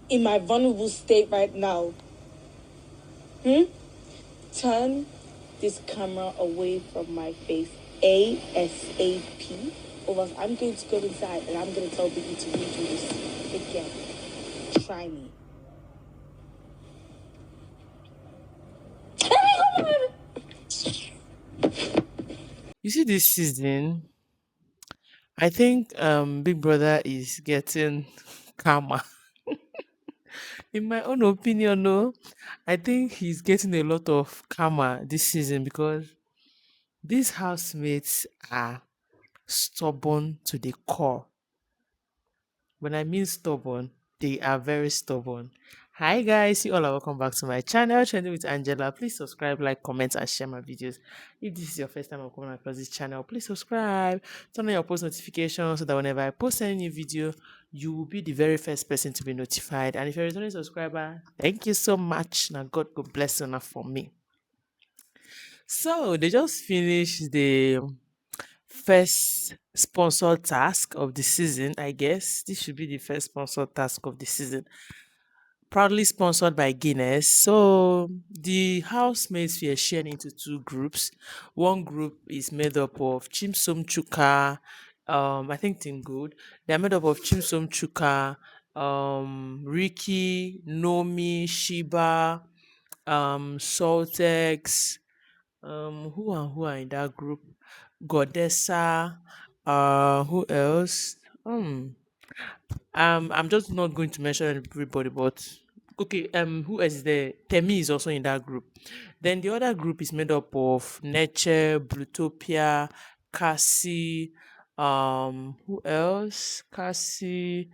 in my vulnerable state right now. Hmm? Turn this camera away from my face ASAP. Or else I'm going to go inside and I'm going to tell Biggie to redo this again. Try me. You see, this season, I think Big Brother is getting calmer. In my own opinion, no, I think he's getting a lot of karma this season because these housemates are stubborn to the core. When I mean stubborn, they are very stubborn. Hi guys, you all are welcome back to my channel, Trending with Angela. Please subscribe, like, comment, and share my videos. If this is your first time of coming across this channel, please subscribe, turn on your post notifications so that whenever I post any new video, you will be the very first person to be notified. And if you're a returning subscriber, thank you so much. Now God go bless you enough for me. So they just finished the first sponsored task of the season, I guess. This should be the first sponsored task of the season. Proudly sponsored by Guinness. So the housemates were shared into two groups. One group is made up of Chimsom Chuka, I think Good. They're made up of Chimsom Chuka, Ricky, Nomi, Shiba, Saltex, who are in that group? Godessa, who else? I'm just not going to mention everybody, but okay, who else is there? Temi is also in that group. Then the other group is made up of Nature, Blutopia, Cassie, who else? Cassie,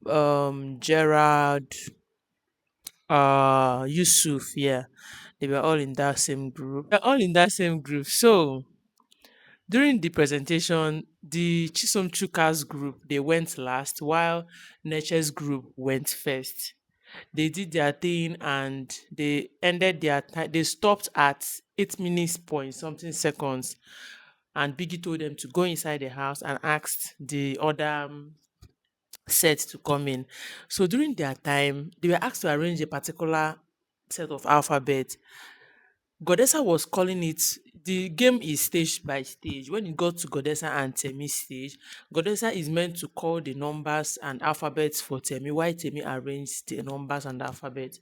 Gerard, Yusuf, yeah. They were all in that same group. They're all in that same group. So during the presentation, the Chisom Chukas group they went last, while Nature's group went first. They did their thing and they ended their time. They stopped at 8 minutes point something seconds, and Biggie told them to go inside the house and asked the other set to come in. So during their time, they were asked to arrange a particular set of alphabet. Godessa was calling it the game is stage by stage. When it got to Godessa and Temi stage, Godessa is meant to call the numbers and alphabets for Temi, while Temi arranged the numbers and alphabet.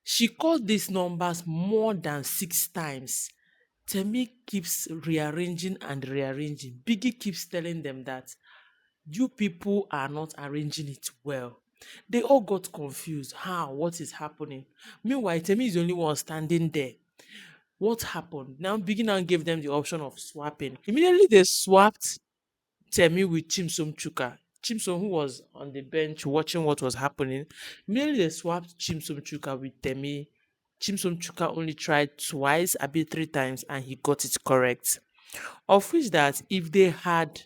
She called these numbers more than 6 times. Temi keeps rearranging and rearranging. Biggie keeps telling them that you people are not arranging it well. They all got confused. How? What is happening? Meanwhile, Temi is the only one standing there. What happened? Now Biggie now gave them the option of swapping. Immediately they swapped Temi with Chimsom Chuka. Chimsom, who was on the bench watching what was happening, immediately they swapped Chimsom Chuka with Temi. Chimsom Chuka only tried twice, a bit 3 times, and he got it correct. Of which that if they had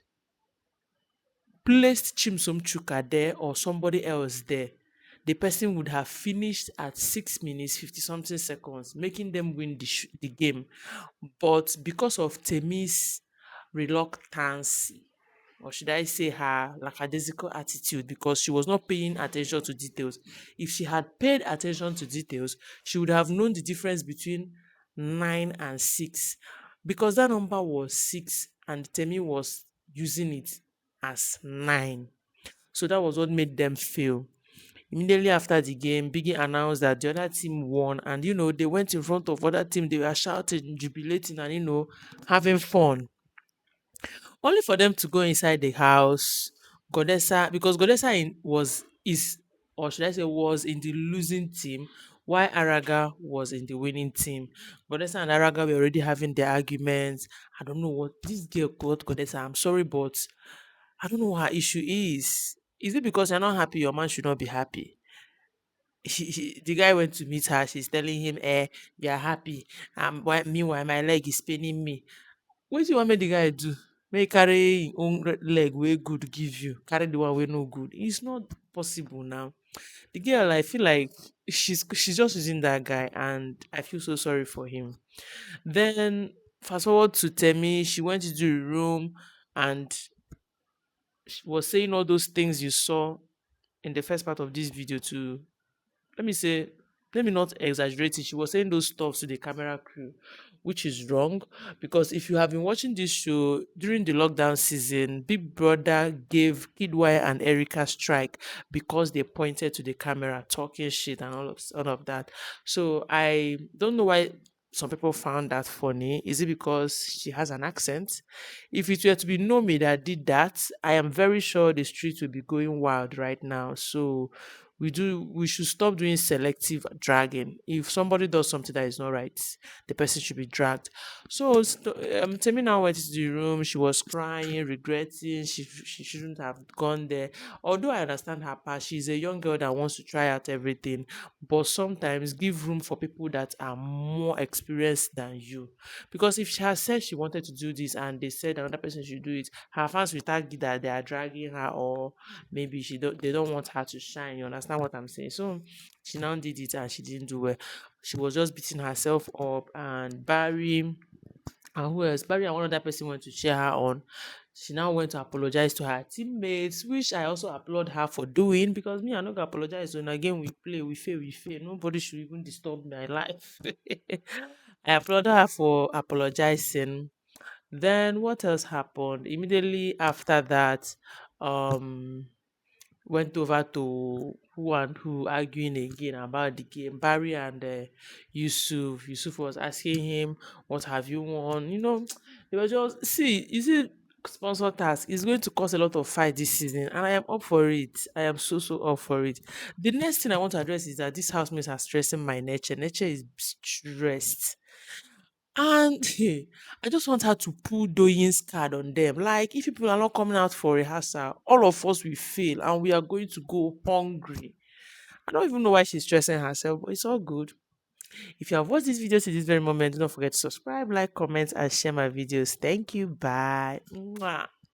placed Chimsom Chuka there or somebody else there, the person would have finished at 6 minutes 50 something seconds, making them win the game. But because of Temi's reluctance, or should I say her lackadaisical attitude, because she was not paying attention to details. If she had paid attention to details, she would have known the difference between 9 and 6, because that number was 6 and Temi was using it as 9. So that was what made them fail. Immediately after the game, Biggie announced that the other team won, and they went in front of other team. They were shouting, jubilating, and having fun. Only for them to go inside the house. Godessa, because Godessa was is or should I say was in the losing team, while Araga was in the winning team. Godessa and Araga were already having their arguments. I don't know what this girl called Godessa. I'm sorry, but I don't know what her issue is. Is it because you're not happy? Your man should not be happy. The guy went to meet her. She's telling him, we are happy. Meanwhile, my leg is paining me. What do you want me the guy do? Make carry him own leg way good give you. Carry the one way no good. It's not possible now. The girl, I feel like she's just using that guy, and I feel so sorry for him. Then fast forward to Temi, she went into the room and she was saying all those things you saw in the first part of this video to, let me say, let me not exaggerate it. She was saying those stuff to the camera crew, which is wrong. Because if you have been watching this show during the lockdown season, Big Brother gave Kidwire and Erica strike because they pointed to the camera talking shit and all of that. So I don't know why some people found that funny. Is it because she has an accent? If it were to be Nomi that did that, I am very sure the streets will be going wild right now. So we should stop doing selective dragging. If somebody does something that is not right, the person should be dragged. So Temi now went into the room. She was crying, regretting she shouldn't have gone there. Although I understand her part, she's a young girl that wants to try out everything, but sometimes give room for people that are more experienced than you. Because if she has said she wanted to do this and they said another person should do it, her fans will tag that they are dragging her, or maybe they don't want her to shine. You understand what I'm saying? So she now did it and she didn't do well. She was just beating herself up, and Barry and who else? Barry and one other person went to cheer her on. She now went to apologize to her teammates, which I also applaud her for doing, because me, I not gonna apologize. When again we play, we fail, we fail. Nobody should even disturb my life. I applaud her for apologizing. Then what else happened? Immediately after that, um went over to who and who arguing again about the game. Barry and Yusuf. Yusuf was asking him, "What have you won?" They were just, see. You see, sponsor task is going to cause a lot of fight this season, and I am up for it. I am so up for it. The next thing I want to address is that these housemates are stressing my nature. Nature is stressed. And I just want her to pull Doyin's card on them. Like, if people are not coming out for rehearsal, all of us will fail and we are going to go hungry. I don't even know why she's stressing herself, but it's all good. If you have watched this video to this very moment, do not forget to subscribe, like, comment, and share my videos. Thank you. Bye. Mwah.